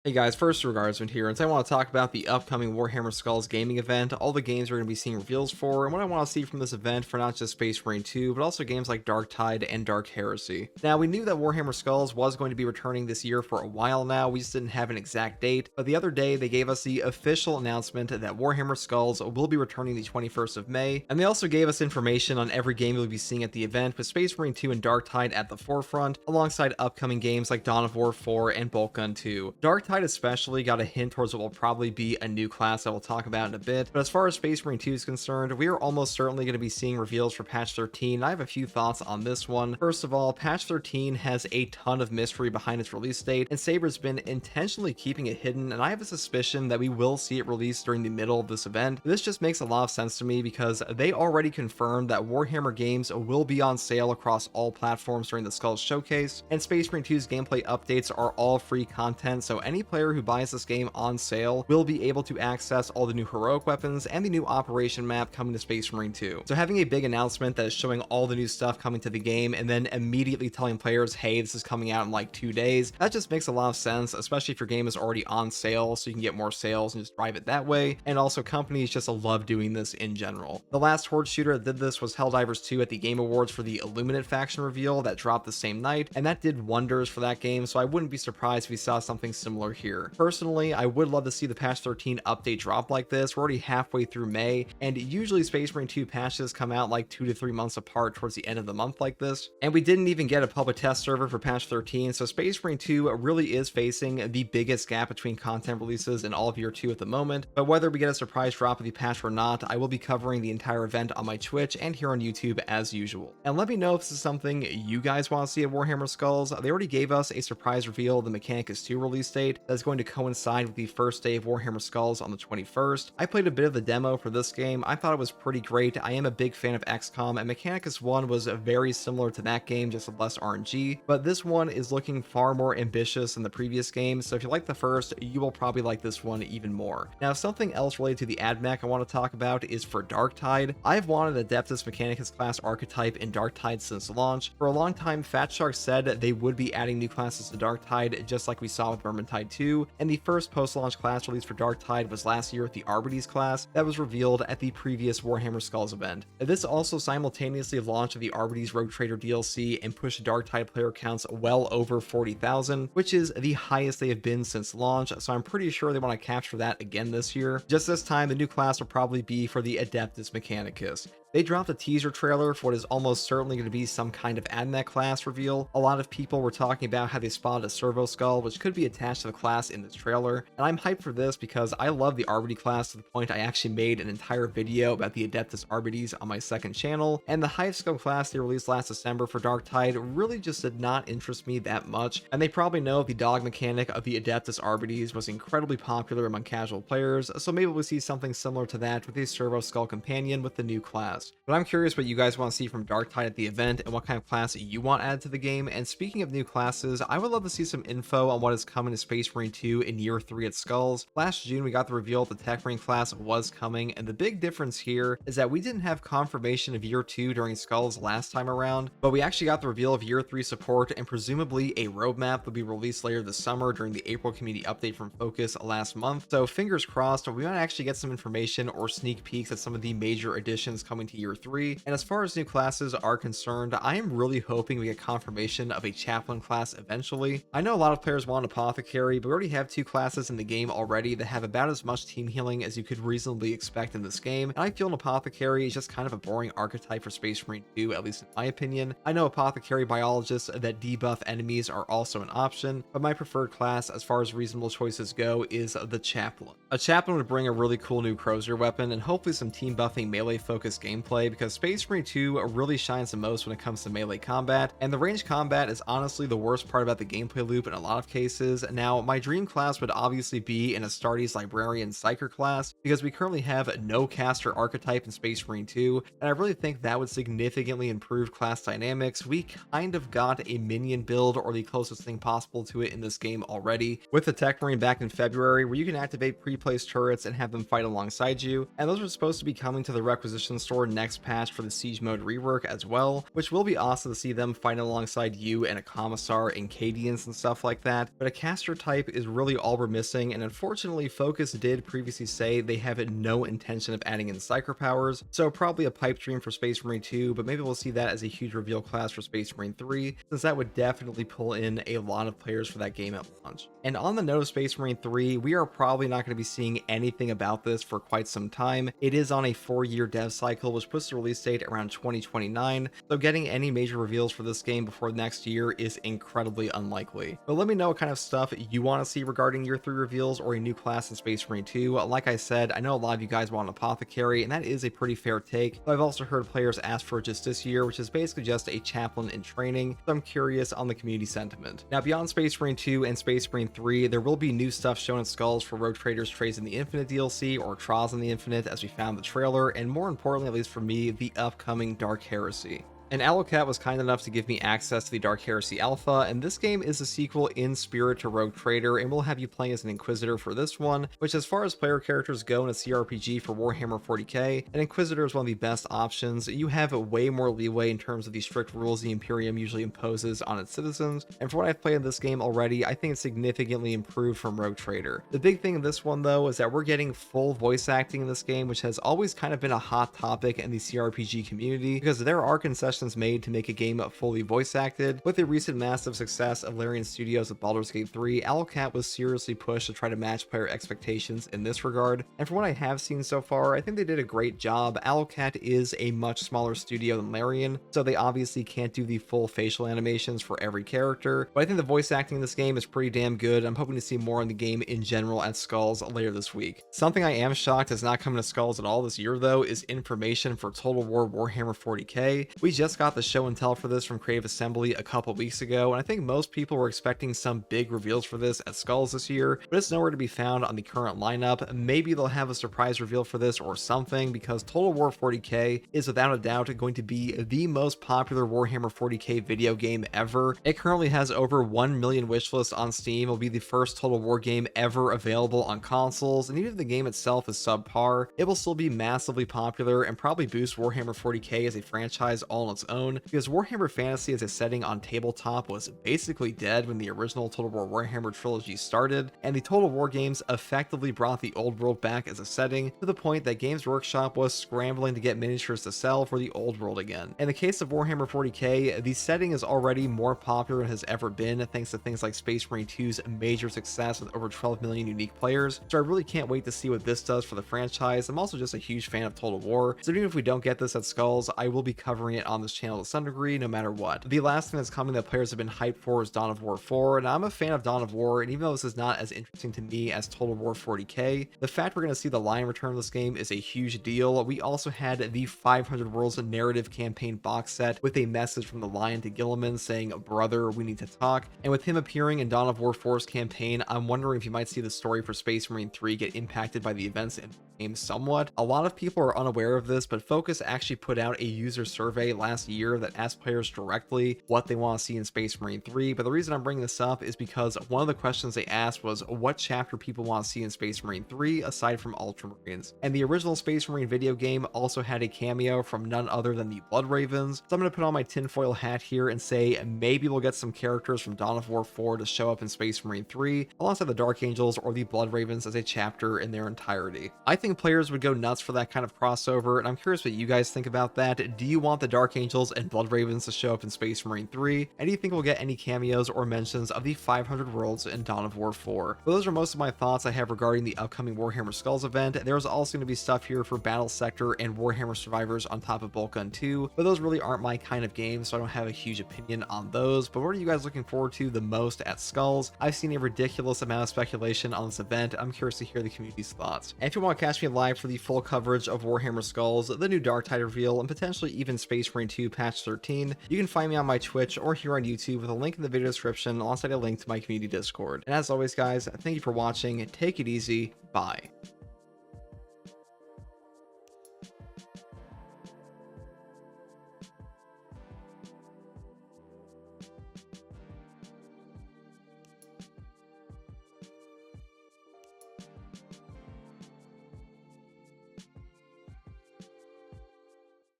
Hey guys, first regardsman here, and I want to talk about the upcoming Warhammer Skulls gaming event, all the games we're going to be seeing reveals for, and what I want to see from this event for not just Space Marine 2, but also games like Dark Tide and Dark Heresy. Now, we knew that Warhammer Skulls was going to be returning this year for a while now, we just didn't have an exact date, but the other day they gave us the official announcement that Warhammer Skulls will be returning the 21st of May, and they also gave us information on every game we'll be seeing at the event, with Space Marine 2 and Dark Tide at the forefront, alongside upcoming games like Dawn of War 4 and Bolt Gun 2. Dark Tide especially got a hint towards what will probably be a new class that we'll talk about in a bit, but as far as Space Marine 2 is concerned, we are almost certainly going to be seeing reveals for patch 13. I have a few thoughts on this one. First of all, patch 13 has a ton of mystery behind its release date, and Saber's been intentionally keeping it hidden, and I have a suspicion that we will see it released during the middle of this event. This just makes a lot of sense to me because they already confirmed that Warhammer games will be on sale across all platforms during the Skulls showcase, and Space Marine 2's gameplay updates are all free content, so any player who buys this game on sale will be able to access all the new heroic weapons and the new operation map coming to Space Marine 2. So having a big announcement that is showing all the new stuff coming to the game and then immediately telling players, hey, this is coming out in like 2 days, that just makes a lot of sense, especially if your game is already on sale, so you can get more sales and just drive it that way. And also companies just love doing this in general. The last Horde shooter that did this was Helldivers 2 at the Game Awards for the Illuminate faction reveal that dropped the same night, and that did wonders for that game, so I wouldn't be surprised if we saw something similar here. Personally, I would love to see the patch 13 update drop like this. We're already halfway through May, and usually Space Marine 2 patches come out like 2 to 3 months apart towards the end of the month like this, and we didn't even get a public test server for patch 13, so Space Marine 2 really is facing the biggest gap between content releases in all of year 2 at the moment. But whether we get a surprise drop of the patch or not, I will be covering the entire event on my Twitch and here on YouTube as usual. And let me know if this is something you guys want to see at Warhammer Skulls. They already gave us a surprise reveal of the Mechanicus 2 release date that's going to coincide with the first day of Warhammer Skulls on the 21st. I played a bit of the demo for this game. I thought it was pretty great. I am a big fan of XCOM, and Mechanicus 1 was very similar to that game, just with less RNG, but this one is looking far more ambitious than the previous game, so if you like the first, you will probably like this one even more. Now, something else related to the AdMech I want to talk about is for Dark Tide. I've wanted Adeptus Mechanicus class archetype in Dark Tide since launch. For a long time, Fat Shark said they would be adding new classes to Dark Tide, just like we saw with Vermintide 2, and the first post-launch class release for Dark Tide was last year with the Arbites class that was revealed at the previous Warhammer Skulls event. This also simultaneously launched the Arbites Rogue Trader DLC and pushed Dark Tide player counts well over 40,000, which is the highest they have been since launch, so I'm pretty sure they want to capture that again this year. Just this time, the new class will probably be for the Adeptus Mechanicus. They dropped a teaser trailer for what is almost certainly going to be some kind of AdMech class reveal. A lot of people were talking about how they spotted a Servo Skull, which could be attached to the class in this trailer, and I'm hyped for this because I love the Arbity class to the point I actually made an entire video about the Adeptus Arbites on my second channel, and the Hive Skull class they released last December for Dark Tide really just did not interest me that much, and they probably know the dog mechanic of the Adeptus Arbites was incredibly popular among casual players, so maybe we'll see something similar to that with a Servo Skull companion with the new class. But I'm curious what you guys want to see from Dark Tide at the event and what kind of class you want added to the game. And speaking of new classes, I would love to see some info on what is coming to Space Marine 2 in year 3 at Skulls. Last June, we got the reveal that the Tech Marine class was coming, and the big difference here is that we didn't have confirmation of year 2 during Skulls last time around, but we actually got the reveal of year 3 support, and presumably a roadmap will be released later this summer during the April community update from Focus last month. So fingers crossed, we might actually get some information or sneak peeks at some of the major additions coming to year 3. And as far as new classes are concerned, I am really hoping we get confirmation of a Chaplain class eventually. I know a lot of players want Apothecary, but we already have 2 classes in the game already that have about as much team healing as you could reasonably expect in this game, and I feel an Apothecary is just kind of a boring archetype for Space Marine 2, at least in my opinion. I know Apothecary biologists that debuff enemies are also an option, but my preferred class as far as reasonable choices go is the Chaplain. A Chaplain would bring a really cool new Crozier weapon and hopefully some team buffing melee focused gameplay, because Space Marine 2 really shines the most when it comes to melee combat, and the range combat is honestly the worst part about the gameplay loop in a lot of cases. Now, my dream class would obviously be in Astartes Librarian Psyker class, because we currently have no caster archetype in Space Marine 2, and I really think that would significantly improve class dynamics. We kind of got a minion build, or the closest thing possible to it in this game already, with the Tech Marine back in February, where you can activate pre-placed turrets and have them fight alongside you, and those are supposed to be coming to the requisition store next patch for the Siege mode rework as well, which will be awesome to see them fighting alongside you and a Commissar and Cadians and stuff like that. But a caster type pipe is really all we're missing, and unfortunately Focus did previously say they have no intention of adding in Psyker powers, so probably a pipe dream for Space Marine 2, but maybe we'll see that as a huge reveal class for Space Marine 3, since that would definitely pull in a lot of players for that game at launch. And on the note of Space Marine 3, we are probably not going to be seeing anything about this for quite some time. It is on a 4-year dev cycle, which puts the release date around 2029, so getting any major reveals for this game before next year is incredibly unlikely. But let me know what kind of stuff you want to see regarding year 3 reveals or a new class in Space Marine 2. Like I said, I know a lot of you guys want an Apothecary, and that is a pretty fair take, but I've also heard players ask for it just this year, which is basically just a chaplain in training, so I'm curious on the community sentiment. Now, beyond Space Marine 2 and Space Marine 3, there will be new stuff shown in Skulls for Rogue Traders Trades in the Infinite DLC or Trials in the Infinite, as we found the trailer, and more importantly, at least for me, the upcoming Dark Heresy. And Alocat was kind enough to give me access to the Dark Heresy Alpha, and this game is a sequel in spirit to Rogue Trader, and we'll have you playing as an Inquisitor for this one, which as far as player characters go in a CRPG for Warhammer 40k, an Inquisitor is one of the best options. You have way more leeway in terms of the strict rules the Imperium usually imposes on its citizens, and for what I've played in this game already, I think it's significantly improved from Rogue Trader. The big thing in this one though is that we're getting full voice acting in this game, which has always kind of been a hot topic in the CRPG community, because there are concessions made to make a game fully voice acted. With the recent massive success of Larian Studios with Baldur's Gate 3, Alocat was seriously pushed to try to match player expectations in this regard, and from what I have seen so far, I think they did a great job. Alocat is a much smaller studio than Larian, so they obviously can't do the full facial animations for every character, but I think the voice acting in this game is pretty damn good. I'm hoping to see more in the game in general at Skulls later this week. Something I am shocked is not coming to Skulls at all this year though is information for Total War Warhammer 40k. We just got the show and tell for this from Creative Assembly a couple weeks ago, and I think most people were expecting some big reveals for this at Skulls this year, but it's nowhere to be found on the current lineup. Maybe they'll have a surprise reveal for this or something, because Total War 40k is without a doubt going to be the most popular Warhammer 40k video game ever. It currently has over 1 million wishlists on Steam. It'll be the first Total War game ever available on consoles, and even if the game itself is subpar, it will still be massively popular and probably boost Warhammer 40k as a franchise all on its own, because Warhammer Fantasy as a setting on tabletop was basically dead when the original Total War Warhammer trilogy started, and the Total War games effectively brought the old world back as a setting, to the point that Games Workshop was scrambling to get miniatures to sell for the old world again. In the case of Warhammer 40k, the setting is already more popular than it has ever been, thanks to things like Space Marine 2's major success with over 12 million unique players, so I really can't wait to see what this does for the franchise. I'm also just a huge fan of Total War, so even if we don't get this at Skulls, I will be covering it on this channel to some degree, no matter what. The last thing that's coming that players have been hyped for is Dawn of War 4, and I'm a fan of Dawn of War, and even though this is not as interesting to me as Total War 40k, the fact we're going to see the Lion return to this game is a huge deal. We also had the 500 Worlds narrative campaign box set with a message from the Lion to Gilliman saying, "Brother, we need to talk," and with him appearing in Dawn of War 4's campaign, I'm wondering if you might see the story for Space Marine 3 get impacted by the events in the game somewhat. A lot of people are unaware of this, but Focus actually put out a user survey last year that asked players directly what they want to see in Space Marine 3, but the reason I'm bringing this up is because one of the questions they asked was what chapter people want to see in Space Marine 3 aside from Ultramarines, and the original Space Marine video game also had a cameo from none other than the Blood Ravens, so I'm going to put on my tinfoil hat here and say maybe we'll get some characters from Dawn of War 4 to show up in Space Marine 3 alongside the Dark Angels or the Blood Ravens as a chapter in their entirety. I think players would go nuts for that kind of crossover, and I'm curious what you guys think about that. Do you want the Dark Angels and Blood Ravens to show up in Space Marine 3, and do you think we'll get any cameos or mentions of the 500 Worlds in Dawn of War 4? Well, those are most of my thoughts I have regarding the upcoming Warhammer Skulls event. There's also going to be stuff here for Battle Sector and Warhammer Survivors on top of Bolt Gun 2, but those really aren't my kind of games, so I don't have a huge opinion on those. But what are you guys looking forward to the most at Skulls? I've seen a ridiculous amount of speculation on this event. I'm curious to hear the community's thoughts. And if you want to catch me live for the full coverage of Warhammer Skulls, the new Dark Tide reveal, and potentially even Space Marine 2 patch 13, you can find me on my Twitch or here on YouTube with a link in the video description alongside a link to my community Discord. And as always guys, thank you for watching, take it easy, bye.